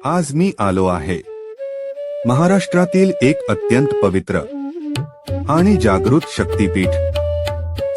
आज मी आलो आहे महाराष्ट्रातील एक अत्यंत पवित्र आणि जागृत शक्तीपीठ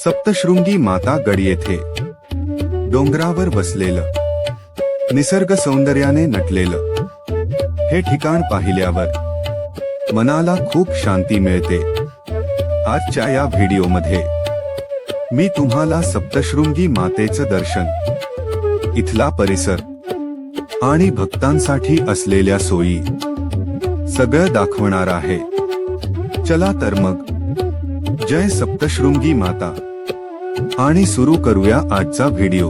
सप्तशृंगी माता गड येथे डोंगरावर बसलेलं निसर्ग सौंदर्याने नटलेलं हे ठिकाण पाहिल्यावर मनाला खूप शांती मिळते। आजच्या या व्हिडिओमध्ये मी तुम्हाला सप्तशृंगी मातेचं दर्शन, इथला परिसर आणि भक्तांसाठी असलेल्या सोयी सगळं दाखवणार आहे। चला तर मग जय सप्तशृंगी माता आणि सुरू करूया आजचा व्हिडिओ।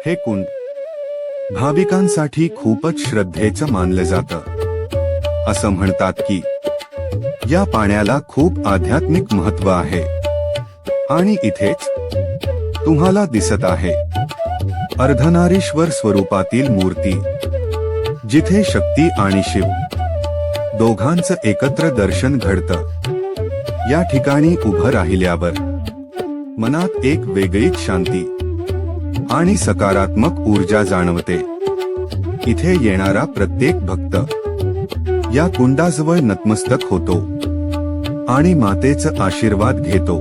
हे कुंड भाविकांसाठी खूपच श्रद्धेचं मानलं जातं। असं म्हणतात की या पाण्याला खूप आध्यात्मिक महत्त्व आहे आणि इथेच तुम्हाला दिसत आहे अर्धनारीश्वर स्वरूपातील मूर्ती, जिथे शक्ती आणि शिव दोघांचं एकत्र दर्शन घडतं। या ठिकाणी उभं राहिल्यावर मनात एक वेगळीच शांती आणि सकारात्मक ऊर्जा जाणवते। इथे येणारा प्रत्येक भक्त या कुंडाजवळ नतमस्तक होतो आणि मातेचा आशीर्वाद घेतो।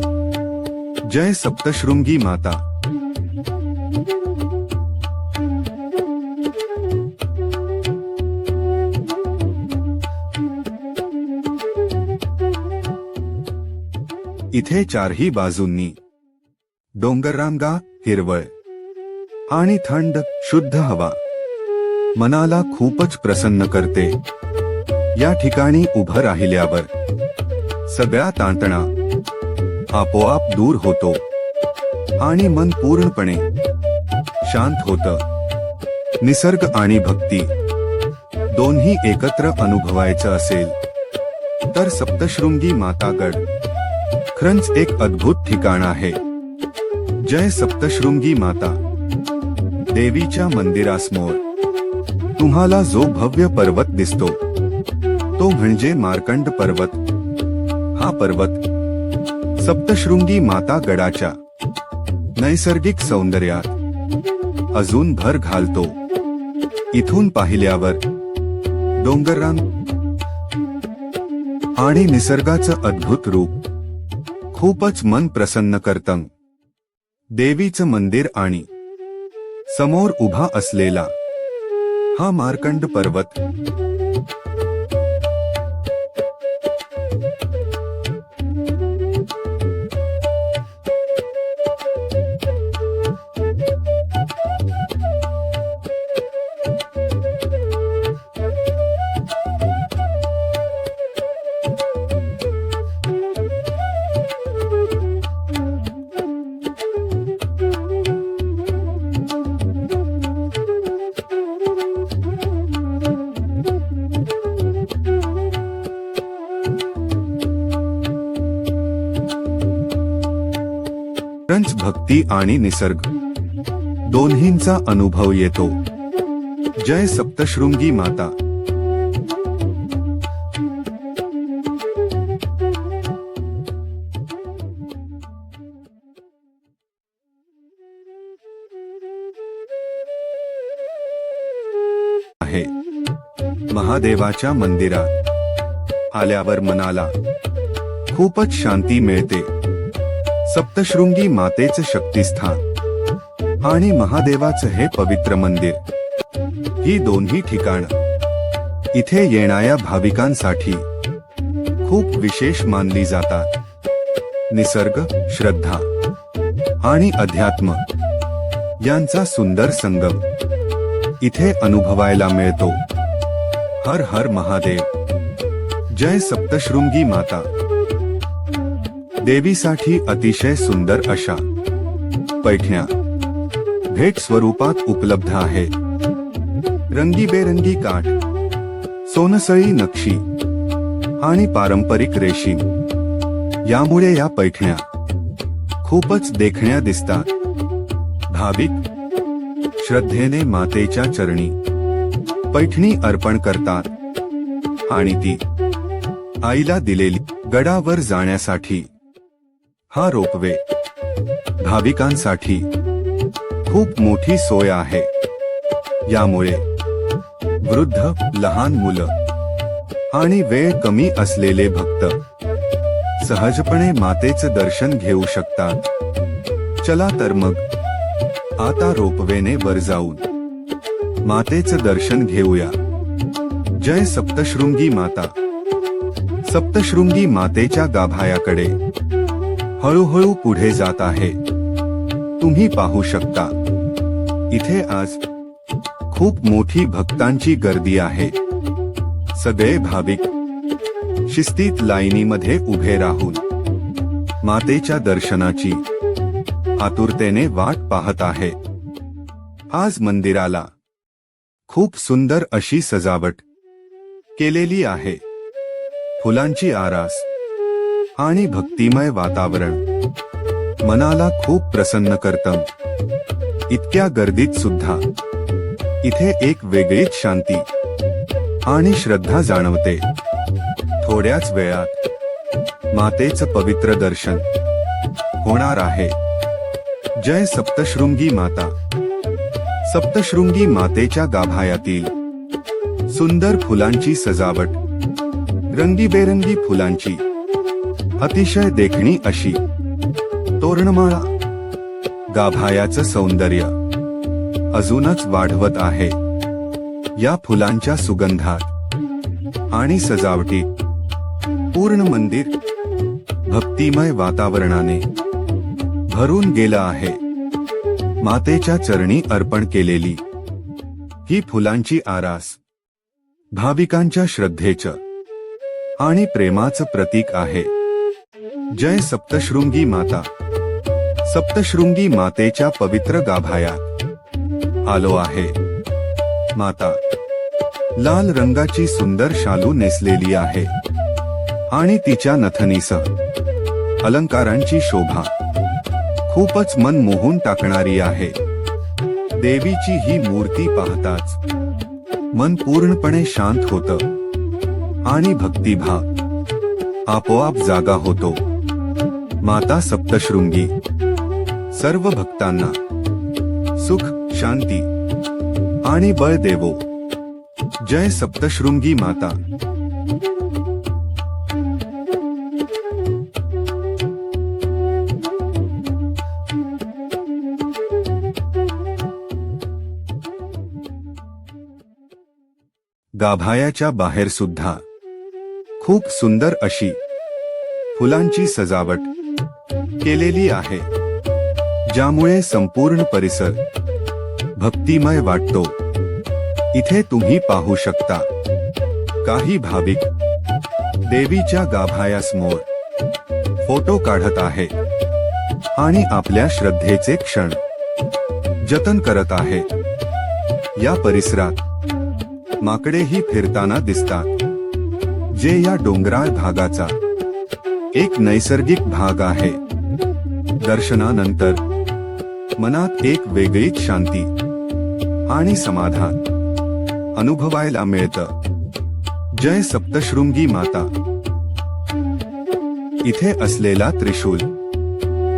जय सप्तशृंगी माता। इथे चारही बाजूंनी डोंगररांगा, हिरवळ आणि थंड शुद्ध हवा मनाला खूपच प्रसन्न करते। या ठिकाणी उभं राहिल्यावर सगळा ताणतणाव आपोआप दूर होतो आणि मन पूर्णपणे शांत होतं। निसर्ग आणि भक्ती दोन्ही एकत्र अनुभवायचं असेल तर सप्तशृंगी माता गड खरंच एक अद्भुत ठिकाण आहे। जय सप्तशृंगी माता। देवीच्या मंदिरासमोर तुम्हाला जो भव्य पर्वत दिसतो तो म्हणजे मार्कंड पर्वत। हा पर्वत सप्तशृंगी माता गडाच्या नैसर्गिक सौंदर्यात अजून भर घालतो। इथून पाहिल्यावर डोंगररांग आणि निसर्गाचं अद्भुत रूप खूपच मन प्रसन्न करतं। देवीचं मंदिर आणि समोर उभा असलेला हा मार्कंड पर्वत भक्ती आणि निसर्ग दोन्हींचा अनुभव येतो। जय सप्तशृंगी माता। आहे महादेवाच्या मंदिरात आल्यावर मनाला खूपच शांती मिळते। सप्तशृंगी मातेचं शक्तिस्थान आणि महादेवाचं हे पवित्र मंदिर, ही दोन्ही ठिकाणं इथे येणाऱ्या भाविकांसाठी खूप विशेष मानली जातात। निसर्ग, श्रद्धा आणि अध्यात्म यांचा सुंदर संगम इथे अनुभवायला मिळतो। हर हर महादेव। जय सप्तशृंगी माता। देवीसाठी अतिशय सुंदर अशा पैठण्या भेट स्वरूपात उपलब्ध आहेत। रंगीबेरंगी काठ, सोनसळी नक्षी आणि पारंपरिक रेशीम यामुळे या पैठण्या खूपच देखण्या दिसतात। भाविक श्रद्धेने मातेच्या चरणी पैठणी अर्पण करतात आणि ती आईला दिलेली. गडावर जाण्यासाठी हा रोपवे भाविकांसाठी खूप मोठी सोय आहे. यामुळे वृद्ध, लहान मुलं आणि वेळ कमी असलेले भक्त सहजपणे मातेचं दर्शन घेऊ शकतात. चला तर मग आता रोपवेने वर जाऊन मातेचं दर्शन घेऊया. जय सप्तशृंगी माता. सप्तशृंगी मातेच्या गाभायाकडे हळूहळू पुढे जात आहे. तुम्ही पाहू शकता इथे आज खूप मोठी भक्तांची गर्दी आहे. सगळे भाविक शिस्तीत लाईनीमध्ये उभे राहून मातेच्या दर्शनाची आतुरतेने वाट पाहत आहे. आज मंदिराला खूप सुंदर अशी सजावट केलेली आहे. फुलांची आरास आणि भक्तिमय वातावरण मनाला खूप प्रसन्न करतं. इतक्या गर्दीत सुद्धा इथे एक वेगळीच शांती आणि श्रद्धा जाणवते. थोड्याच वेळात मातेचं पवित्र दर्शन होणार आहे. जय सप्तशृंगी माता. सप्तशृंगी मातेच्या गाभायातील सुंदर फुलांची सजावट, रंगीबेरंगी फुलांची अतिशय देखणी अशी तोरणमाळा गाभायाचं सौंदर्य अजूनच वाढवत आहे. या फुलांच्या सुगंधात आणि सजावटीत पूर्ण मंदिर भक्तिमय वातावरणाने भरून गेलं आहे. मातेच्या चरणी अर्पण केलेली ही फुलांची आरास भाविकांच्या श्रद्धेचं आणि प्रेमाचं प्रतीक आहे. जय सप्तशृंगी माता. सप्तशृंगी मातेच्या पवित्र गाभायात आलो आहे. माता लाल रंगाची सुंदर शालू नेसलेली आहे आणि तिच्या नथनीसह अलंकारांची शोभा खूपच मन मोहून टाकणारी आहे. देवीची ही मूर्ती पाहताच मन पूर्णपणे शांत होतं आणि भक्तिभाव आपोआप जागा होतो. माता सप्तशृंगी सर्व भक्तांना सुख, शांती आणि बळ देवो. जय सप्तशृंगी माता. गाभायाच्या बाहेर सुद्धा खूप सुंदर अशी फुलांची सजावट केलेली आहे, ज्यामुळे संपूर्ण परिसर भक्तिमय वाटतो. इथे तुम्ही पाहू शकता काही भाविक देवीच्या गाभायासमोर फोटो काढत आहे आणि आपल्या श्रद्धेचे क्षण जतन करत आहे. या परिसरात माकडेही फिरताना दिसतात, जे या डोंगराळ भागाचा एक नैसर्गिक भाग आहे. दर्शनानंतर मनात एक वेगळीच शांती आणि समाधान अनुभवायला मिळतं. जय सप्तशृंगी माता. इथे असलेला त्रिशूल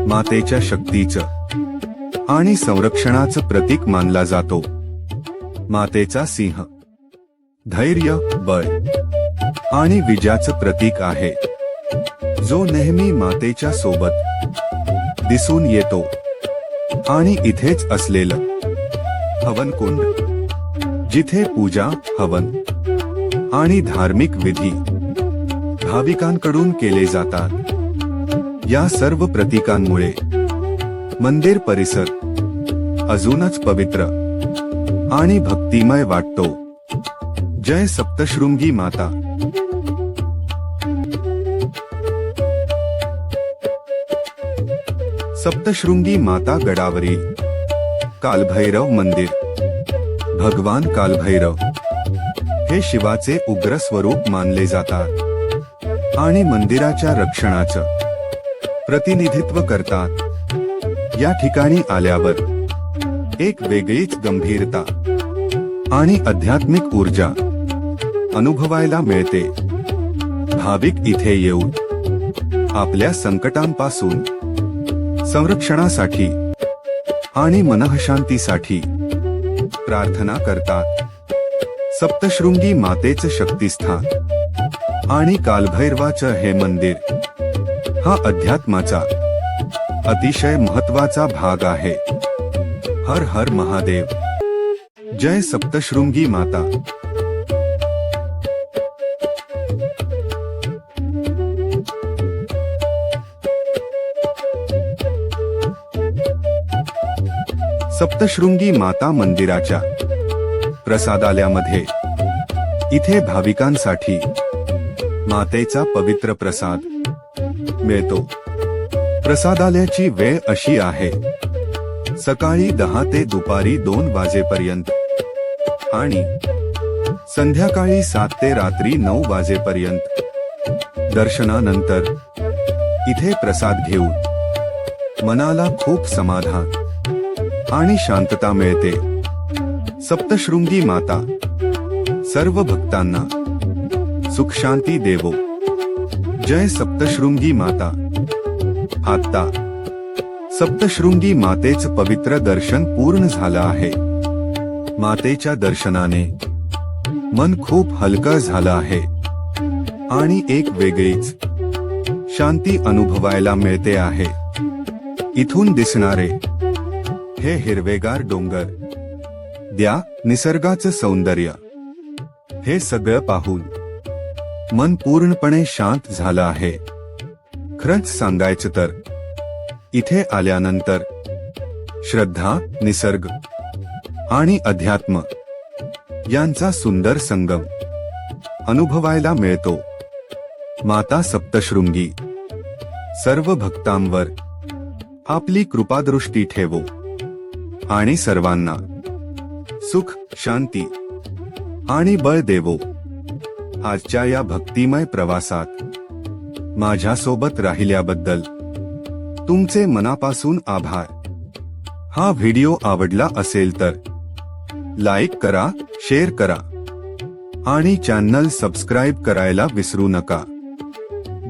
मातेच्या शक्तीचं आणि संरक्षणाचं प्रतीक मानला जातो. मातेचा सिंह धैर्य, बळ आणि विजयाचं प्रतीक आहे, जो नेहमी मातेच्या सोबत दिसून येतो. आणि इथेच असलेलं हवनकुंड, जिथे पूजा, हवन आणि धार्मिक विधी भाविकांकडून केले जातात. या सर्व प्रतीकांमुळे मंदिर परिसर अजूनच पवित्र आणि भक्तिमय वाटतो. जय सप्तशृंगी माता. सप्तशृंगी माता गडावरील कालभैरव मंदिर. भगवान कालभैरव हे शिवाचे उग्र स्वरूप मानले जातात आणि मंदिराच्या रक्षणाचं प्रतिनिधित्व करतात. या ठिकाणी आल्यावर एक वेगळीच गंभीरता आणि आध्यात्मिक ऊर्जा अनुभवायला मिळते. भाविक इथे येऊन आपल्या संकटांपासून संरक्षणासाठी आणि मनःशांतीसाठी प्रार्थना करतात. सप्तशृंगी मातेचं शक्तिस्थान आणि कालभैरवाचं हे मंदिर हा अध्यात्माचा अतिशय महत्वाचा भाग आहे. हर हर महादेव. जय सप्तशृंगी माता. सप्तशृंगी माता मंदिराच्या प्रसादालयामध्ये इथे भाविकांसाठी मातेचा पवित्र प्रसाद मिळतो. प्रसादालयाची वेळ अशी आहे, सकाळी 10 ते दुपारी 2 वाजेपर्यंत आणि संध्याकाळी 7 ते रात्री 9 वाजेपर्यंत. दर्शनानंतर इथे प्रसाद घेऊन मनाला खूप समाधान आणि शांतता मिळते. सप्तशृंगी माता सर्व भक्तांना सुख शांती देवो. जय सप्तशृंगी माता. आता सप्तशृंगी मातेचं पवित्र दर्शन पूर्ण झालं आहे. मातेच्या दर्शनाने मन खूप हलकं झालं आहे आणि एक वेगळीच शांती अनुभवायला मिळते आहे. इथून दिसणारे हे हिरवेगार डोंगर, द्या निसर्गाचं सौंदर्य, हे सगळं पाहून मन पूर्णपणे शांत झालं आहे. खरंच सांगायचं तर इथे आल्यानंतर श्रद्धा, निसर्ग आणि अध्यात्म यांचा सुंदर संगम अनुभवायला मिळतो. माता सप्तशृंगी सर्व भक्तांवर आपली कृपादृष्टी ठेवो आणि सर्वांना सुख, शांती आणि बळ देवो. आजच्या या भक्तिमय प्रवासात माझ्यासोबत राहिल्याबद्दल तुमचे मनापासून आभार. हा व्हिडिओ आवडला असेल तर लाईक करा, शेअर करा आणि चॅनल सबस्क्राईब करायला विसरू नका.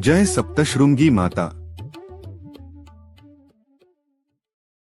जय सप्तशृंगी माता.